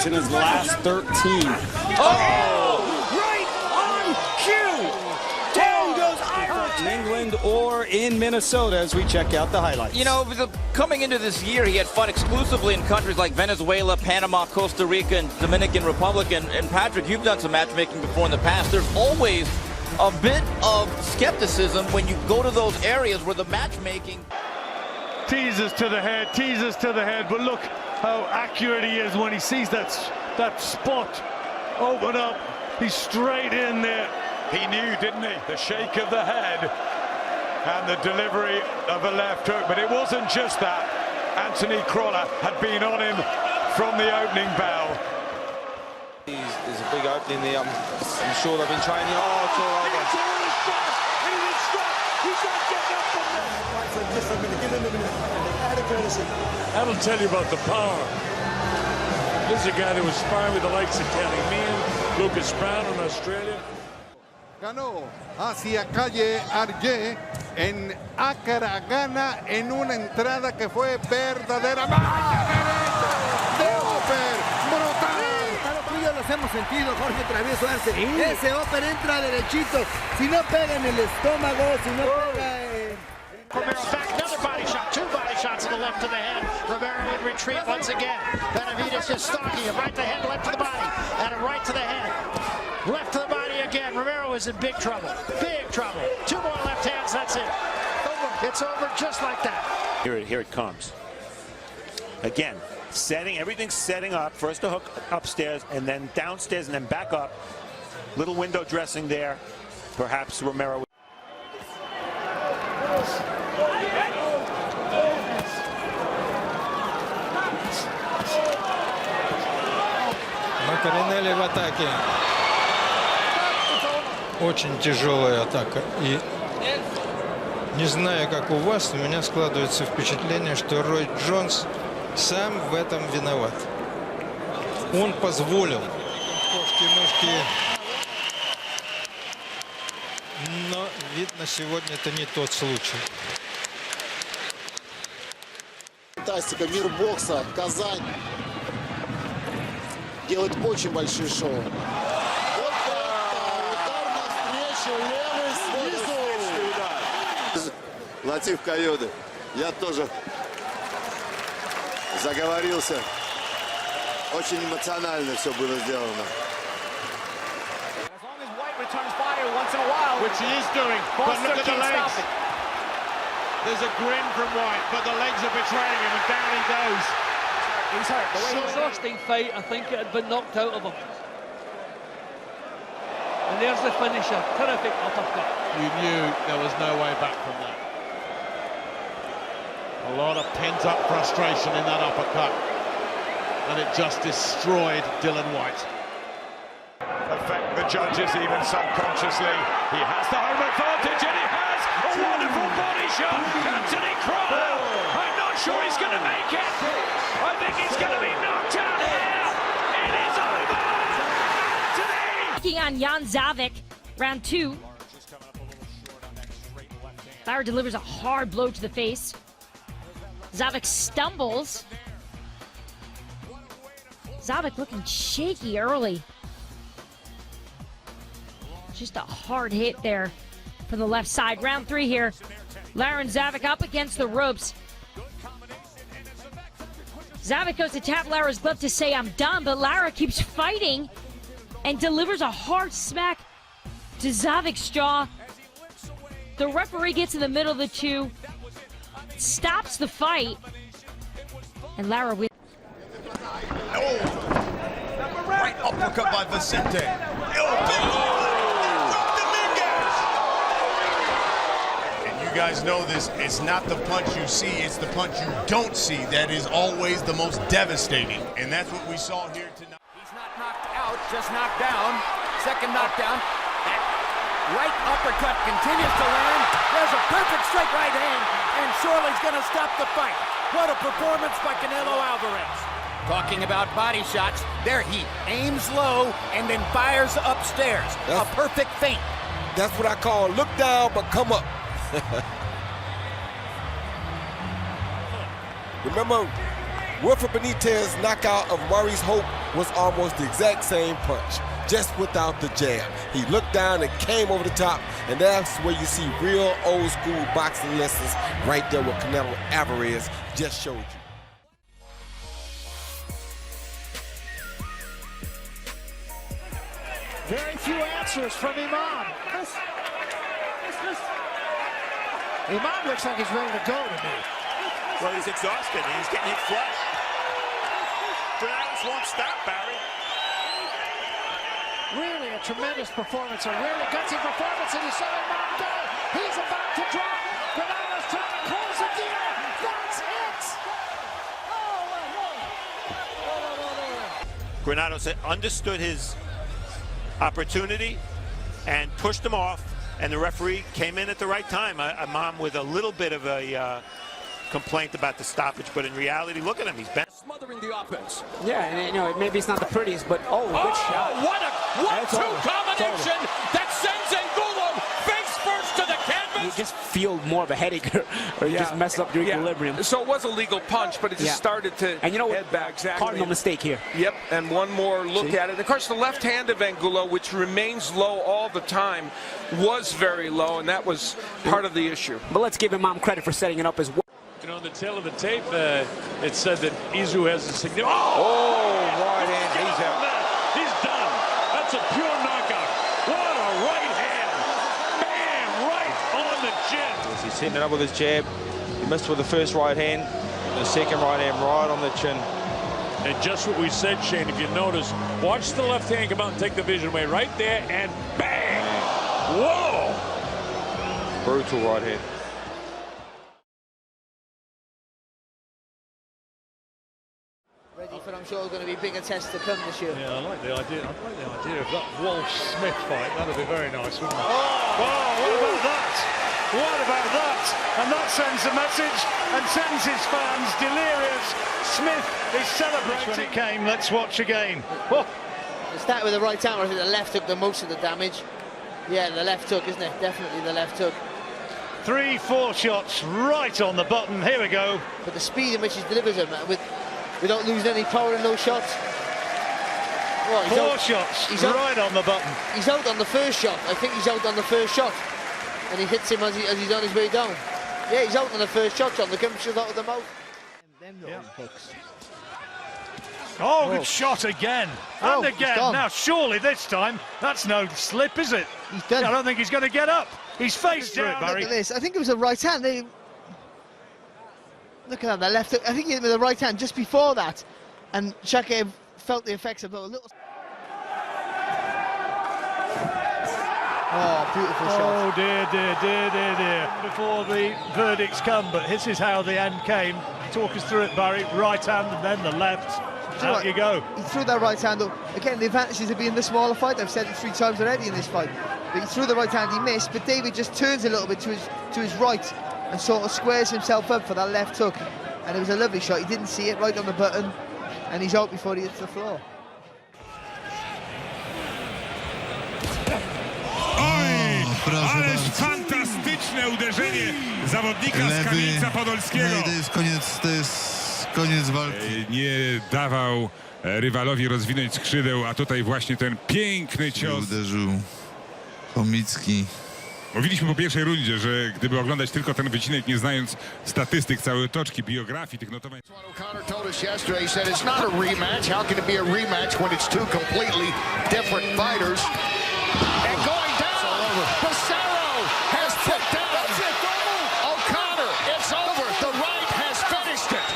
in his last 13. Oh! Right on cue! Down goes Iverson! In England or in Minnesota as we check out the highlights. You know, coming into this year, he had fought exclusively in countries like Venezuela, Panama, Costa Rica, and Dominican Republic. And Patrick, you've done some matchmaking before in the past. There's always a bit of skepticism when you go to those areas where the matchmaking... Teases to the head, but look how accurate he is when he sees that spot open up. He's straight in there. He knew, didn't he? The shake of the head and the delivery of a left hook. But it wasn't just that. Anthony Crolla had been on him from the opening bell. There's a big opening there. I'm sure they've been training. Oh, it's all over. He's not getting up from there. Just a minute, give him a minute. Add a courtesy. That'll tell you about the power. This is a guy that was sparring with the likes of Kelly Meehan, Lucas Brown in Australia. Ganó hacia Calle Arge en Accra, gana en una entrada que fue verdadera. ¡De Oper! ¡Brutal! Los hemos sentido, Jorge Travieso Arce. Sí. Ese Oper entra derechito. Si no pega en el estómago, si no pega... Romero back, another body shot, two body shots to the left of the head. Romero in retreat once again. Benavidez just stalking him, right to the head, left to the body, and a right to the head. Left to the body again. Romero is in big trouble. Big trouble. Two more left hands, that's it. Over. It's over just like that. Here it comes. Again, everything's setting up. First a hook upstairs, and then downstairs, and then back up. Little window dressing there. Perhaps Romero. Макаринелли в атаке. Очень тяжелая атака. И не знаю, как у вас, у меня складывается впечатление, что Рой Джонс сам в этом виноват. Он позволил кошки-мышки. Но, видно, сегодня это не тот случай. Фантастика, мир бокса, Казань. Делает очень большие шоу. Вот это, удар навстречу, левый снизу. Латиф Каюды, я тоже заговорился. Очень эмоционально все было сделано. Which he is doing, but look at the legs. There's a grin from White, but the legs are betraying him, and down he goes. He's hurt. The way he exhausting fight, I think it had been knocked out of him. And there's the finisher. Terrific uppercut. You knew there was no way back from that. A lot of pent-up frustration in that uppercut. And it just destroyed Dylan White. Affect the judges even subconsciously. He has the home advantage, and he has a wonderful body shot. Anthony Crolla. I'm not sure he's going to make it. I think he's going to be knocked out here. It is over. Anthony. Taking on Jan Zavik, round two. Lauer delivers a hard blow to the face. Zavik stumbles. Zavik looking shaky early. Just a hard hit there from the left side. Round three here. Lauer and Zavik up against the ropes. Zavik goes to tap Lauer's glove to say, "I'm done," but Lauer keeps fighting and delivers a hard smack to Zavik's jaw. The referee gets in the middle of the two, stops the fight, and Lauer wins. Right uppercut by Vicente. Guys know this, it's not the punch you see, it's the punch you don't see that is always the most devastating. And that's what we saw here tonight. He's not knocked out, just knocked down. Second knockdown. That right uppercut continues to land. There's a perfect straight right hand, and Shorely's going to stop the fight. What a performance by Canelo Alvarez. Talking about body shots, there he aims low and then fires upstairs. A perfect feint. That's what I call look down but come up. Remember Wilfred Benitez's knockout of Maurice Hope was almost the exact same punch, just without the jab. He looked down and came over the top, and that's where you see real old school boxing lessons right there what Canelo Alvarez just showed you. Very few answers from Imam. Imam looks like he's ready to go to me. Well, he's exhausted. He's getting hit flush. Granados won't stop, Barry. Really a tremendous performance, a really gutsy performance, and you saw Imam go. He's about to drop. Granados trying to close the deal. That's it. Granados understood his opportunity and pushed him off, and the referee came in at the right time. Imam with a little bit of a complaint about the stoppage, but in reality, look at him, he's bent. Smothering the offense. Yeah, and you know, maybe it's not the prettiest, but good shot. What a 1-2 combination that sends Angulo face first to the canvas. You just feel more of a headache, or you just mess up your equilibrium. So it was a legal punch, but it just started to head back. Exactly. Cardinal mistake here. Yep, and one more look at it. Of course, the left hand of Angulo, which remains low all the time, was very low, and that was part of the issue. But let's give Imam credit for setting it up as well. You know, on the tail of the tape, it said that Izu has a significant... right hand, he's out. He's done. That's a pure knockout. What a right hand. Man, right on the chin. He's hitting it up with his jab. He missed with the first right hand. The second right hand right on the chin. And just what we said, Shane, if you notice, watch the left hand come out and take the vision away right there, and bang! Whoa! Brutal right hand. Ready for, I'm sure, going to be bigger tests to come this year. Yeah, I like the idea. I like the idea of that Walsh-Smith fight. That'd be very nice, wouldn't it? What about that? What about that? And that sends a message and sends his fans delirious. Smith is celebrating. When it came, let's watch again. It started with the right hand, or I think the left took the most of the damage. Yeah, the left hook, isn't it? Definitely the left hook. 3-4 shots right on the button. Here we go. But the speed in which he delivers them, without losing any power in those shots. Four shots right on the button. He's out on the first shot. I think he's out on the first shot. And he hits him as he's on his way down. Yeah, he's out on the first shot, John. The comes out of the mouth. Oh, good shot again. And again. Now, surely this time, that's no slip, is it? He's done. I don't think he's going to get up. He's faced through it, Barry. Look at this. I think it was a right hand. Look at that, the left hook. I think he hit with the right hand just before that. And Shakaev felt the effects of a little... Oh, beautiful shot. Oh, dear. Before the verdicts come, but this is how the end came. Talk us through it, Barry. Right hand and then the left. Out you go. He threw that right hand up. Again, the advantages of being the smaller fight. I've said it 3 times already in this fight. But he threw the right hand, he missed, but David just turns a little bit to his right and sort of squares himself up for that left hook. And it was a lovely shot. He didn't see it, right on the button, and he's out before he hits the floor. Ależ fantastyczne uderzenie zawodnika z Kamieńca Podolskiego. To jest koniec walki. Nie dawał rywalowi rozwinąć skrzydeł, a tutaj właśnie ten piękny cios. Uderzył Chomicki. Mówiliśmy po pierwszej rundzie, że gdyby oglądać tylko ten wycinek, nie znając statystyk, całej otoczki, biografii, tych notowań. O'Connor told us yesterday, he said it's not a rematch. How can it be a rematch when it's two completely different fighters? And going down, Bracero has put down O'Connor. It's over. The right has finished it.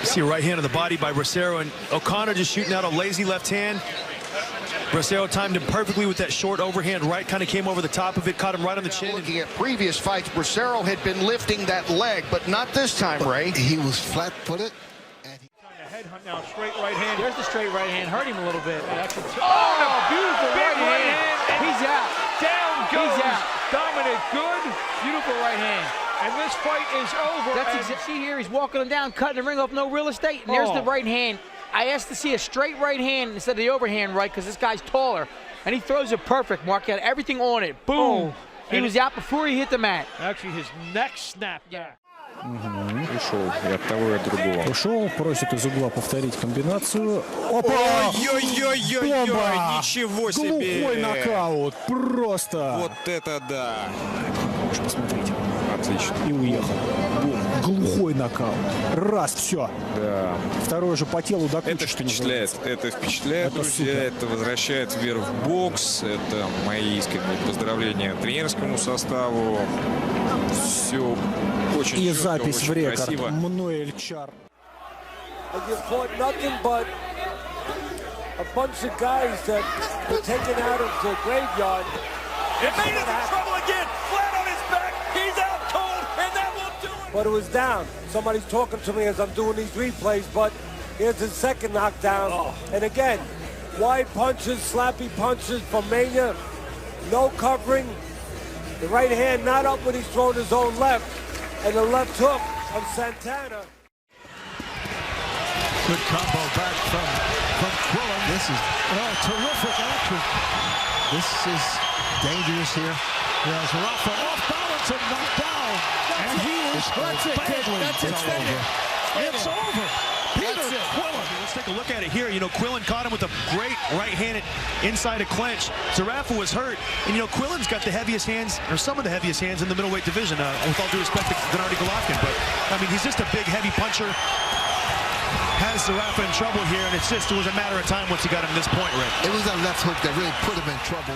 You see a right hand on the body by Bracero, and O'Connor just shooting out a lazy left hand. Bracero timed him perfectly with that short overhand right, kind of came over the top of it, caught him right on the chin. Looking at previous fights, Bracero had been lifting that leg, but not this time, Ray. He was flat-footed. Headhunt now, straight right hand. There's the straight right hand, hurt him a little bit. Beautiful right hand. He's out. Down goes Dominic Good. Beautiful right hand. And this fight is over. That's see here, he's walking him down, cutting the ring off, no real estate. And there's the right hand. I asked to see a straight right hand instead of the overhand right because this guy's taller. And he throws it perfect, Mark. He had everything on it. Boom. He was out before he hit the mat. Actually, his neck snapped. Yeah. Ушел и от того, и от другого. Ушел, просит из угла повторить комбинацию. Опа! Ой-ой-ой-ой-ой! Бомба! Ничего себе! Глухой нокаут! Просто! Вот это да! Можешь посмотреть. Отлично. И уехал. Бум. Глухой нокаут. Раз, все. Да. Второй же по телу до кучи, Это впечатляет. Это впечатляет, это друзья. супер. Это возвращает вверх в бокс. Это мои искренние поздравления тренерскому составу. Все очень И четко, запись очень в рекорд. красиво. Мануэль Чар. You fought nothing but a bunch of guys that were taken out of the graveyard. Jermaine is in trouble again. Flat on his back. He's out cold, and that will do it. But it was down. Somebody's talking to me as I'm doing these replays, but here's his second knockdown. And again, wide punches, slappy punches from Mania. No covering. The right hand not up when he's throwing his own left. And the left hook of Santana. Good combo back from Quillen. This is terrific action. This is dangerous here. Yes, Rafa off balance and knocked down. And he is badly. It's over. Peter Quillen. Let's take a look at it here. You know, Quillen caught him with a great right-handed inside a clinch. Zerafa was hurt. And, you know, Quillen's got the heaviest hands, or some of the heaviest hands in the middleweight division, with all due respect to Gennady Golovkin. But, I mean, he's just a big, heavy puncher. Has Zerafa in trouble here, and it was a matter of time once he got him to this point, Rick. It was that left hook that really put him in trouble.